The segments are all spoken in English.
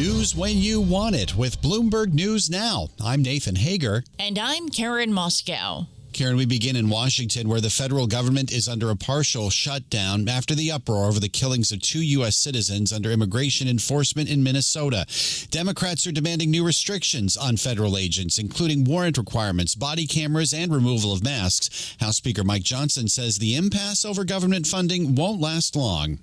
News when you want it with Bloomberg News Now. I'm Nathan Hager. And I'm Karen Moscow. Karen, we begin in Washington, where the federal government is under a partial shutdown after the uproar over the killings of 2 U.S. citizens under immigration enforcement in Minnesota. Democrats are demanding new restrictions on federal agents, including warrant requirements, body cameras, and removal of masks. House Speaker Mike Johnson says the impasse over government funding won't last long.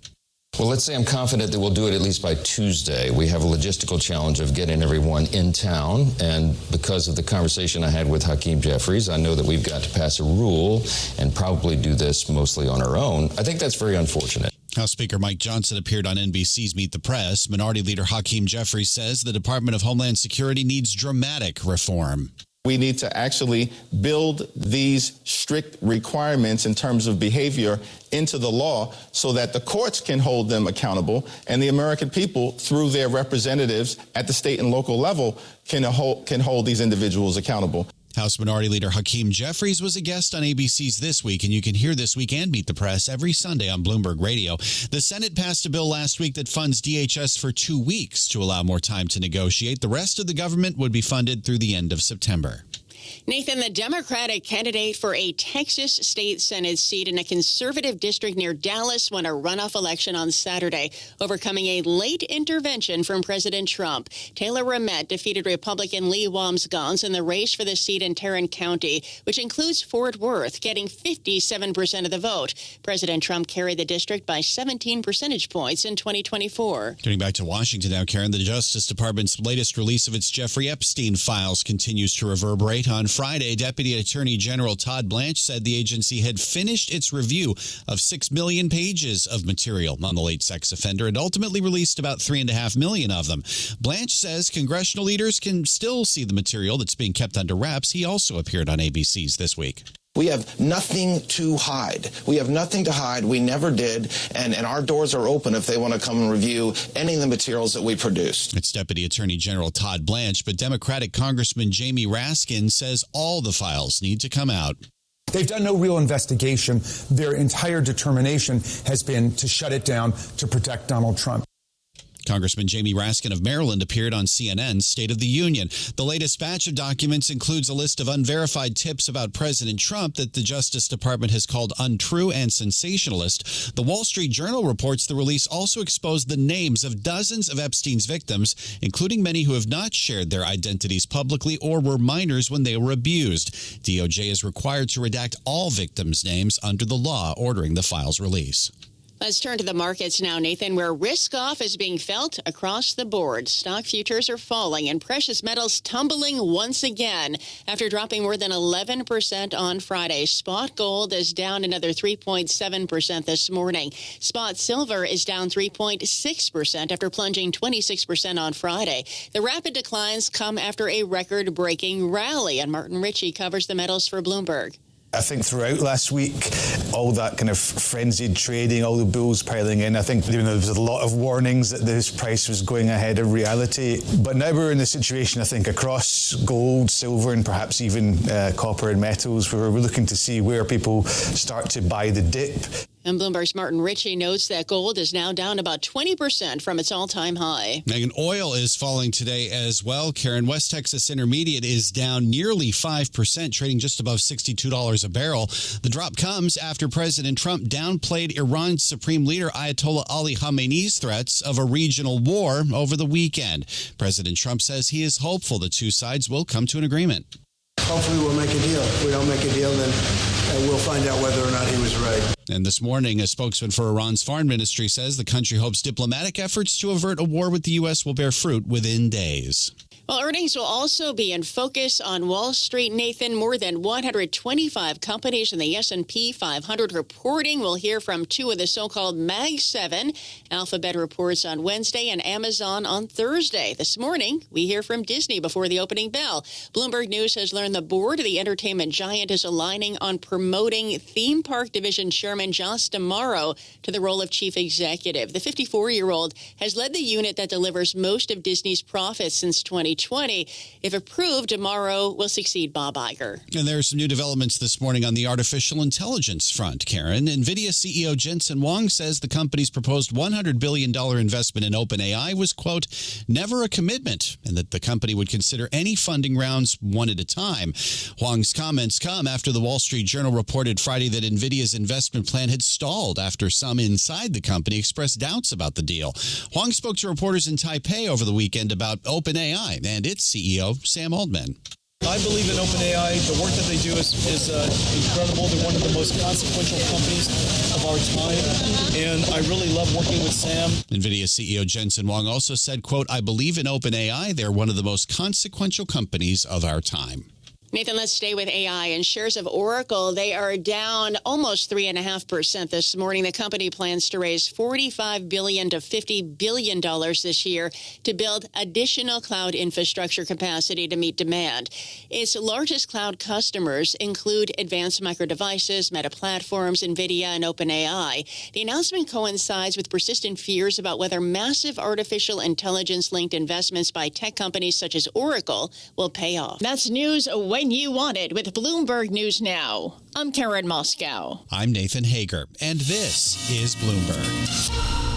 Well, let's say I'm confident that we'll do it at least by Tuesday. We have a logistical challenge of getting everyone in town, and because of the conversation I had with Hakeem Jeffries, I know that we've got to pass a rule and probably do this mostly on our own. I think that's very unfortunate. House Speaker Mike Johnson appeared on NBC's Meet the Press. Minority Leader Hakeem Jeffries says the Department of Homeland Security needs dramatic reform. We need to actually build these strict requirements in terms of behavior into the law so that the courts can hold them accountable and the American people, through their representatives at the state and local level, can hold these individuals accountable. House Minority Leader Hakeem Jeffries was a guest on ABC's This Week, and you can hear This Week and Meet the Press every Sunday on Bloomberg Radio. The Senate passed a bill last week that funds DHS for 2 weeks to allow more time to negotiate. The rest of the government would be funded through the end of September. Nathan, the Democratic candidate for a Texas state Senate seat in a conservative district near Dallas won a runoff election on Saturday, overcoming a late intervention from President Trump. Taylor Rehmet defeated Republican Lee Wambsgans in the race for the seat in Tarrant County, which includes Fort Worth, getting 57% of the vote. President Trump carried the district by 17 percentage points in 2024. Getting back to Washington now, Karen, the Justice Department's latest release of its Jeffrey Epstein files continues to reverberate. On Friday, Deputy Attorney General Todd Blanche said the agency had finished its review of 6 million pages of material on the late sex offender and ultimately released about 3.5 million of them. Blanche says congressional leaders can still see the material that's being kept under wraps. He also appeared on ABC's This Week. We have nothing to hide. We have nothing to hide. We never did. And our doors are open if they want to come and review any of the materials that we produced. It's Deputy Attorney General Todd Blanche, but Democratic Congressman Jamie Raskin says all the files need to come out. They've done no real investigation. Their entire determination has been to shut it down to protect Donald Trump. Congressman Jamie Raskin of Maryland appeared on CNN's State of the Union. The latest batch of documents includes a list of unverified tips about President Trump that the Justice Department has called untrue and sensationalist. The Wall Street Journal reports the release also exposed the names of dozens of Epstein's victims, including many who have not shared their identities publicly or were minors when they were abused. DOJ is required to redact all victims' names under the law ordering the file's release. Let's turn to the markets now, Nathan, where risk-off is being felt across the board. Stock futures are falling and precious metals tumbling once again after dropping more than 11% on Friday. Spot gold is down another 3.7% this morning. Spot silver is down 3.6% after plunging 26% on Friday. The rapid declines come after a record-breaking rally, and Martin Ritchie covers the metals for Bloomberg. I think throughout last week, all that kind of frenzied trading, all the bulls piling in, I think there was a lot of warnings that this price was going ahead of reality. But now we're in a situation, I think, across gold, silver, and perhaps even copper and metals, where we're looking to see where people start to buy the dip. And Bloomberg's Martin Ritchie notes that gold is now down about 20% from its all-time high. Megan, oil is falling today as well. Karen, West Texas Intermediate is down nearly 5%, trading just above $62 a barrel. The drop comes after President Trump downplayed Iran's Supreme Leader Ayatollah Ali Khamenei's threats of a regional war over the weekend. President Trump says he is hopeful the two sides will come to an agreement. Hopefully we'll make a deal. If we don't make a deal, then we'll find out whether or not he was right. And this morning, a spokesman for Iran's foreign ministry says the country hopes diplomatic efforts to avert a war with the U.S. will bear fruit within days. Well, earnings will also be in focus on Wall Street, Nathan. More than 125 companies in the S&P 500 reporting. We'll hear from two of the so-called Mag 7. Alphabet reports on Wednesday and Amazon on Thursday. This morning, we hear from Disney before the opening bell. Bloomberg News has learned the board of the entertainment giant is aligning on promoting theme park division chairman Josh D'Amaro to the role of chief executive. The 54-year-old has led the unit that delivers most of Disney's profits since 2020. 2020. If approved, tomorrow will succeed Bob Iger. And there are some new developments this morning on the artificial intelligence front, Karen. Nvidia CEO Jensen Huang says the company's proposed $100 billion investment in OpenAI was, quote, never a commitment, and that the company would consider any funding rounds one at a time. Huang's comments come after the Wall Street Journal reported Friday that Nvidia's investment plan had stalled after some inside the company expressed doubts about the deal. Huang spoke to reporters in Taipei over the weekend about OpenAI and its CEO, Sam Altman. I believe in OpenAI. The work that they do is incredible. They're one of the most consequential companies of our time, and I really love working with Sam. NVIDIA CEO Jensen Huang also said, quote, I believe in OpenAI. They're one of the most consequential companies of our time. Nathan, let's stay with AI and shares of Oracle. They are down almost 3.5% this morning. The company plans to raise $45 billion to $50 billion this year to build additional cloud infrastructure capacity to meet demand. Its largest cloud customers include Advanced Micro Devices, Meta Platforms, Nvidia, and OpenAI. The announcement coincides with persistent fears about whether massive artificial intelligence-linked investments by tech companies such as Oracle will pay off. That's news when you want it with Bloomberg News Now. I'm Karen Moscow. I'm Nathan Hager, and this is Bloomberg.